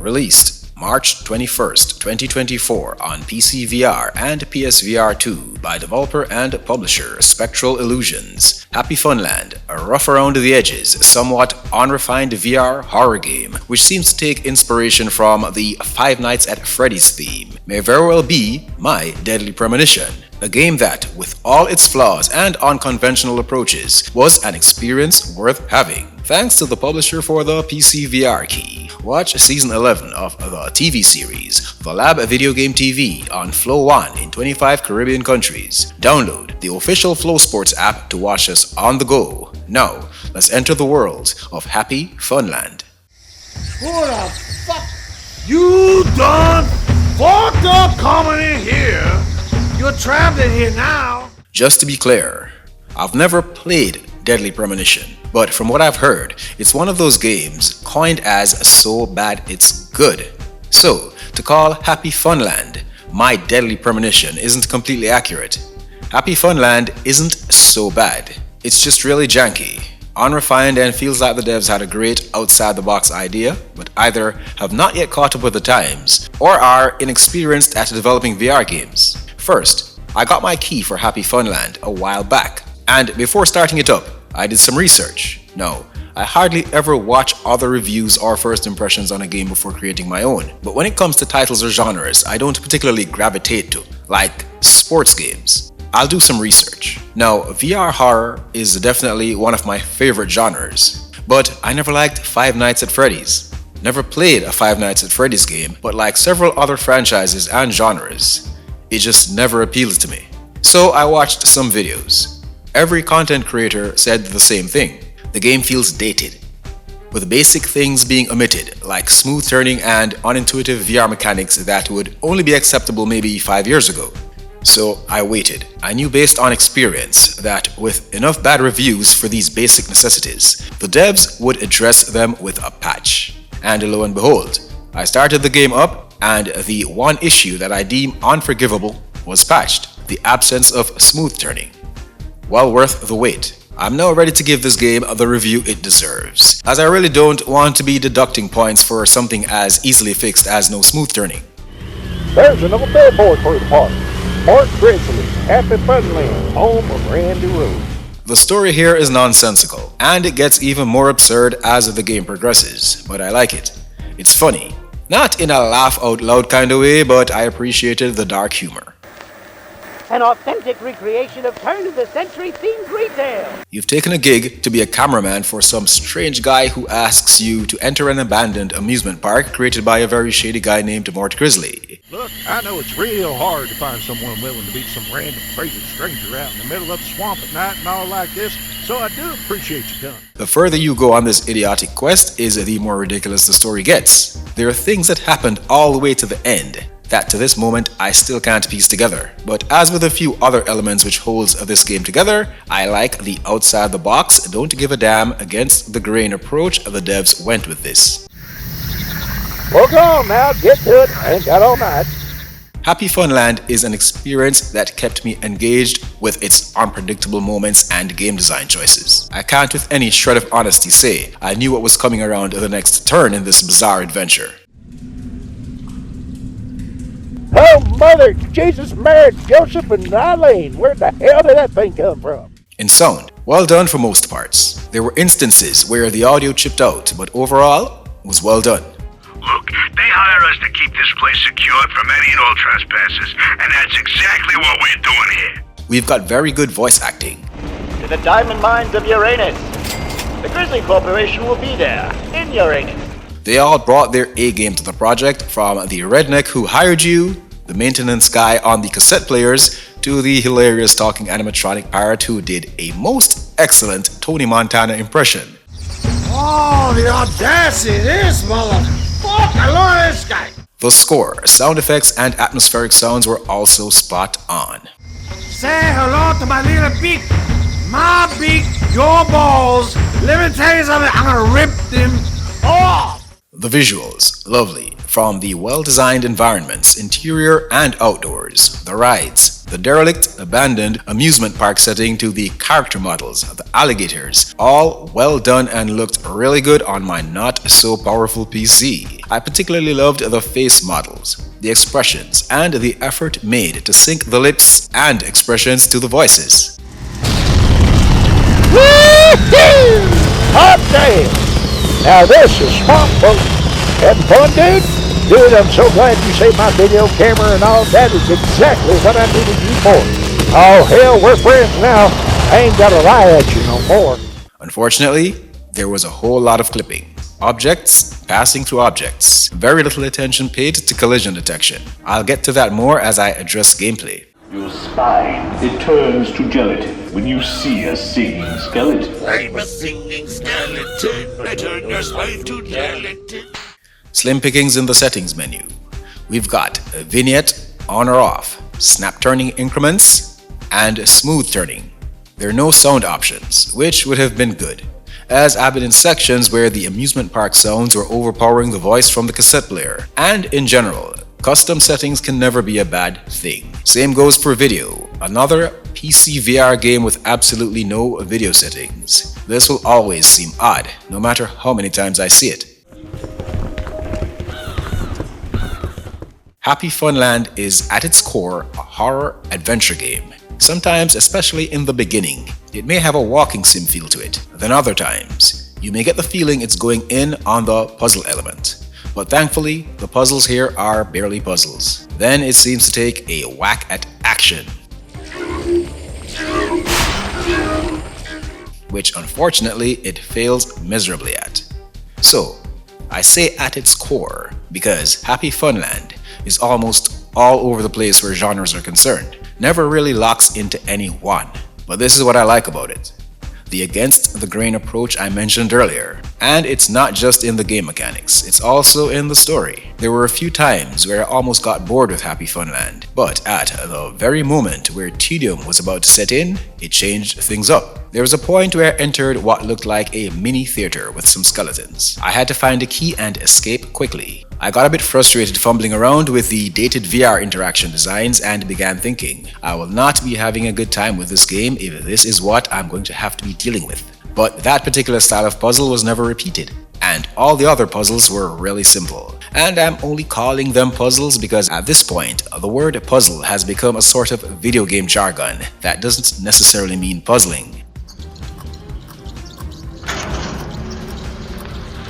Released March 21st, 2024 on PCVR and PSVR 2 by developer and publisher Spectral Illusions. HappyFunland, a rough around the edges, somewhat unrefined VR horror game which seems to take inspiration from the Five Nights at Freddy's theme, may very well be my Deadly Premonition. A game that, with all its flaws and unconventional approaches, was an experience worth having. Thanks to the publisher for the PCVR key. Watch Season 11 of the TV series, The Lab Video Game TV, on Flow One in 25 Caribbean countries. Download the official Flow Sports app to watch us on the go. Now, let's enter the world of HappyFunland. Who the fuck? You done fucked up coming in here. You're trapped in here now. Just to be clear, I've never played Deadly Premonition, but from what I've heard, it's one of those games coined as so bad it's good. So, to call HappyFunland my Deadly Premonition isn't completely accurate. HappyFunland isn't so bad. It's just really janky, unrefined, and feels like the devs had a great outside-the-box idea, but either have not yet caught up with the times, or are inexperienced at developing VR games. First, I got my key for HappyFunland a while back, and before starting it up, I did some research. No, I hardly ever watch other reviews or first impressions on a game before creating my own, but when it comes to titles or genres I don't particularly gravitate to, like sports games, I'll do some research. Now, VR horror is definitely one of my favorite genres, but I never liked Five Nights at Freddy's. Never played a Five Nights at Freddy's game, but like several other franchises and genres, it just never appealed to me. So I watched some videos. Every content creator said the same thing. The game feels dated, with basic things being omitted, like smooth turning and unintuitive VR mechanics that would only be acceptable maybe 5 years ago. So I waited. I knew based on experience that with enough bad reviews for these basic necessities, the devs would address them with a patch. And lo and behold, I started the game up, and the one issue that I deem unforgivable was patched: the absence of smooth turning. Well worth the wait. I'm now ready to give this game the review it deserves, as I really don't want to be deducting points for something as easily fixed as no smooth turning. There's another billboard for the park. Mark Grizzly, HappyFunland, home of Randy Rhoads. The story here is nonsensical, and it gets even more absurd as the game progresses, but I like it. It's funny. Not in a laugh-out-loud kind of way, but I appreciated the dark humor. An authentic recreation of turn-of-the-century themed retail. You've taken a gig to be a cameraman for some strange guy who asks you to enter an abandoned amusement park created by a very shady guy named Mort Grizzly. Look, I know it's real hard to find someone willing to meet some random crazy stranger out in the middle of the swamp at night and all like this, so I do appreciate you coming. The further you go on this idiotic quest is the more ridiculous the story gets. There are things that happened all the way to the end that to this moment I still can't piece together. But as with a few other elements which holds this game together, I like the outside the box, don't give a damn against the grain approach the devs went with this. Well, go on now, get to it. I ain't got all night. HappyFunland is an experience that kept me engaged with its unpredictable moments and game design choices. I can't with any shred of honesty say I knew what was coming around the next turn in this bizarre adventure. Oh, Mother Jesus, Mary, Joseph, and Eileen, where the hell did that thing come from? In sound, well done for most parts. There were instances where the audio chipped out, but overall, was well done. Look, they hire us to keep this place secured from any and all trespassers, and that's exactly what we're doing here. We've got very good voice acting. To the diamond mines of Uranus. The Grizzly Corporation will be there, in Uranus. They all brought their A-game to the project, from the redneck who hired you, the maintenance guy on the cassette players, to the hilarious talking animatronic pirate who did a most excellent Tony Montana impression. Oh, the audacity of this motherfucker! I love this guy! The score, sound effects, and atmospheric sounds were also spot on. Say hello to my little beak. My beak, your balls. Let me tell you something, I'm gonna rip them off. The visuals, lovely. From the well-designed environments, interior and outdoors, the rides, the derelict, abandoned amusement park setting to the character models, the alligators, all well done and looked really good on my not-so-powerful PC. I particularly loved the face models, the expressions, and the effort made to sync the lips and expressions to the voices. Woo-hoo! Hot damn! Now this is Swamp Boat. Having fun, dude? Dude, I'm so glad you saved my video camera and all. That is exactly what I needed you for. Oh, hell, we're friends now. I ain't gotta lie at you no more. Unfortunately, there was a whole lot of clipping. Objects passing through objects. Very little attention paid to collision detection. I'll get to that more as I address gameplay. Your spine, it turns to gelatin when you see a singing skeleton. I'm a singing skeleton. I turn your spine to gelatin. Slim pickings in the settings menu. We've got a vignette on or off, snap turning increments, and smooth turning. There are no sound options, which would have been good, as I've been in sections where the amusement park sounds were overpowering the voice from the cassette player. And in general, custom settings can never be a bad thing. Same goes for video, another PCVR game with absolutely no video settings. This will always seem odd, no matter how many times I see it. HappyFunland is at its core a horror adventure game. Sometimes, especially in the beginning, it may have a walking sim feel to it. Then other times, you may get the feeling it's going in on the puzzle element. But thankfully, the puzzles here are barely puzzles. Then it seems to take a whack at action, which unfortunately it fails miserably at. So, I say at its core because HappyFunland is almost all over the place where genres are concerned. Never really locks into any one. But this is what I like about it. The against-the-grain approach I mentioned earlier. And it's not just in the game mechanics, it's also in the story. There were a few times where I almost got bored with HappyFunland, but at the very moment where tedium was about to set in, it changed things up. There was a point where I entered what looked like a mini theater with some skeletons. I had to find a key and escape quickly. I got a bit frustrated fumbling around with the dated VR interaction designs and began thinking, I will not be having a good time with this game if this is what I'm going to have to be dealing with. But that particular style of puzzle was never repeated, and all the other puzzles were really simple. And I'm only calling them puzzles because at this point, the word puzzle has become a sort of video game jargon that doesn't necessarily mean puzzling.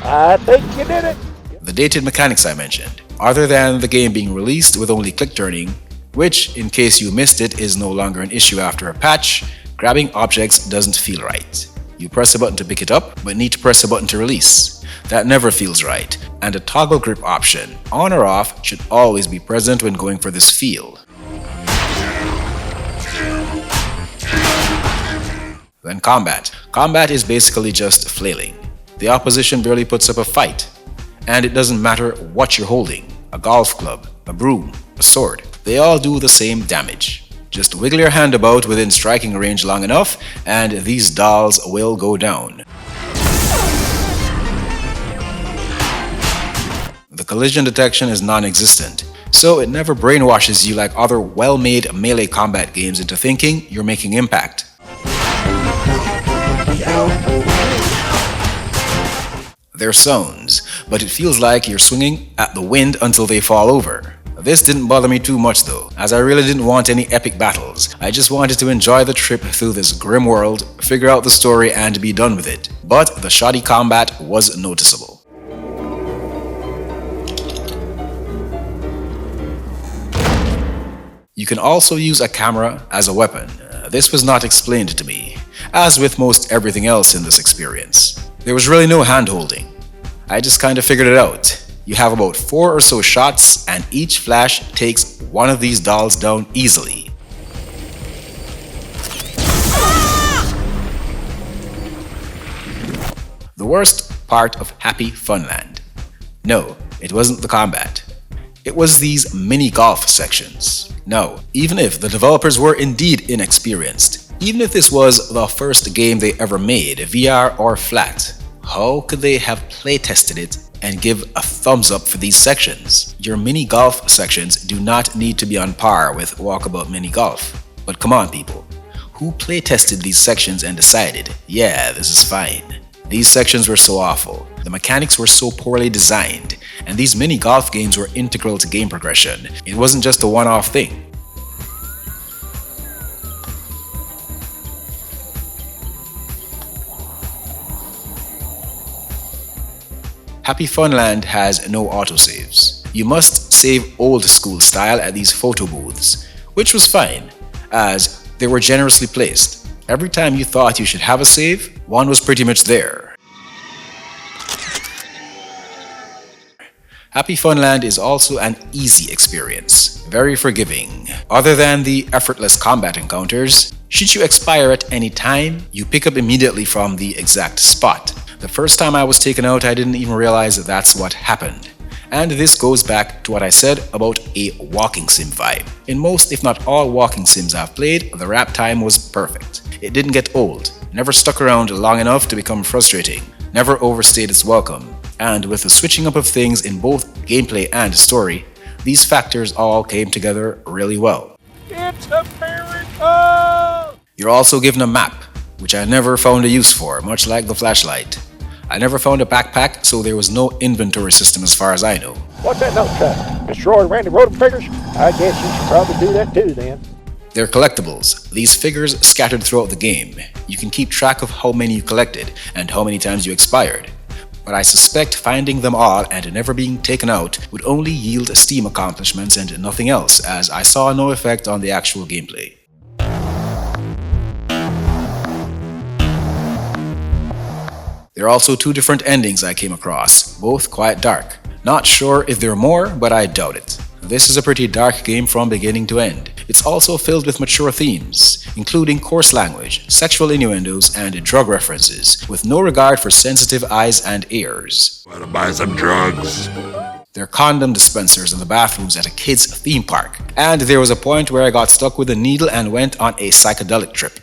I think you did it. The dated mechanics I mentioned, other than the game being released with only click turning, which, in case you missed it, is no longer an issue after a patch, grabbing objects doesn't feel right. You press a button to pick it up, but need to press a button to release. That never feels right, and a toggle grip option, on or off, should always be present when going for this feel. Then combat. Combat is basically just flailing. The opposition barely puts up a fight. And it doesn't matter what you're holding, a golf club, a broom, a sword, they all do the same damage. Just wiggle your hand about within striking range long enough and these dolls will go down. The collision detection is non-existent, so it never brainwashes you like other well-made melee combat games into thinking you're making impact. They're sounds, but it feels like you're swinging at the wind until they fall over. This didn't bother me too much though, as I really didn't want any epic battles. I just wanted to enjoy the trip through this grim world, figure out the story and be done with it. But the shoddy combat was noticeable. You can also use a camera as a weapon. This was not explained to me, as with most everything else in this experience. There was really no hand-holding. I just kind of figured it out. You have about 4 or so shots and each flash takes one of these dolls down easily. The worst part of HappyFunland. No, it wasn't the combat. It was these mini golf sections. No, even if the developers were indeed inexperienced, even if this was the first game they ever made, VR or flat, how could they have playtested it and give a thumbs up for these sections. Your mini golf sections do not need to be on par with Walkabout Mini Golf. But come on people, who play tested these sections and decided, yeah, this is fine? These sections were so awful, the mechanics were so poorly designed, and these mini golf games were integral to game progression. It wasn't just a one-off thing. HappyFunland has no autosaves. You must save old school style at these photo booths, which was fine, as they were generously placed. Every time you thought you should have a save, one was pretty much there. HappyFunland is also an easy experience, very forgiving. Other than the effortless combat encounters, should you expire at any time, you pick up immediately from the exact spot. The first time I was taken out, I didn't even realize that that's what happened. And this goes back to what I said about a walking sim vibe. In most, if not all walking sims I've played, the wrap time was perfect. It didn't get old, never stuck around long enough to become frustrating, never overstayed its welcome. And with the switching up of things in both gameplay and story, these factors all came together really well. It's a miracle! You're also given a map, which I never found a use for, much like the flashlight. I never found a backpack, so there was no inventory system as far as I know. What's that note cut? Mr. Roy Randy wrote them figures? I guess you should probably do that too then. They're collectibles, these figures scattered throughout the game. You can keep track of how many you collected and how many times you expired. But I suspect finding them all and never being taken out would only yield Steam accomplishments and nothing else, as I saw no effect on the actual gameplay. There are also two different endings I came across, both quite dark. Not sure if there are more, but I doubt it. This is a pretty dark game from beginning to end. It's also filled with mature themes, including coarse language, sexual innuendos, and drug references, with no regard for sensitive eyes and ears. Wanna buy some drugs? There are condom dispensers in the bathrooms at a kid's theme park, and there was a point where I got stuck with a needle and went on a psychedelic trip.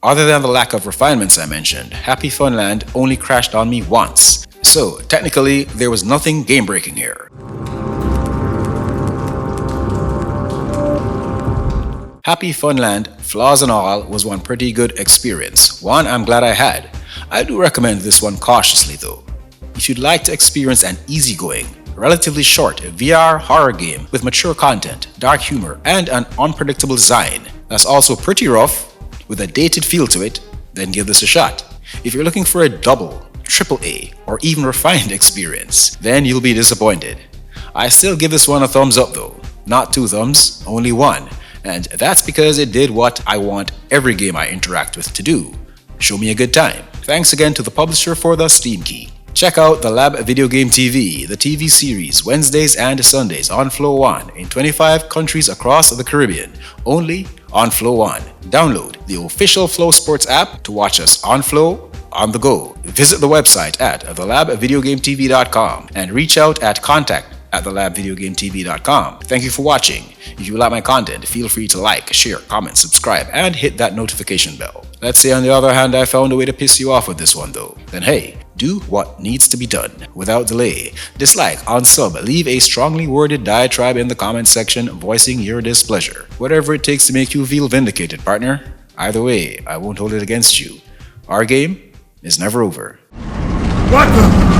Other than the lack of refinements I mentioned, HappyFunland only crashed on me once. So, technically, there was nothing game-breaking here. HappyFunland, flaws and all, was one pretty good experience. One I'm glad I had. I do recommend this one cautiously though. If you'd like to experience an easygoing, relatively short VR horror game with mature content, dark humor, and an unpredictable design that's also pretty rough, with a dated feel to it, then give this a shot. If you're looking for a double, AAA, or even refined experience, then you'll be disappointed. I still give this one a thumbs up though. Not 2 thumbs, only 1. And that's because it did what I want every game I interact with to do. Show me a good time. Thanks again to the publisher for the Steam key. Check out the Lab Video Game TV, the TV series, Wednesdays and Sundays on Flow One in 25 countries across the Caribbean, only on Flow One. Download the official Flow Sports app to watch us on Flow, on the go. Visit the website at thelabvideogametv.com and reach out at contact@thelabvideogametv.com. Thank you for watching. If you like my content, feel free to like, share, comment, subscribe, and hit that notification bell. Let's say on the other hand I found a way to piss you off with this one though. Then hey, do what needs to be done without delay. Dislike, unsub, leave a strongly worded diatribe in the comment section voicing your displeasure. Whatever it takes to make you feel vindicated, partner. Either way, I won't hold it against you. Our game is never over. What the?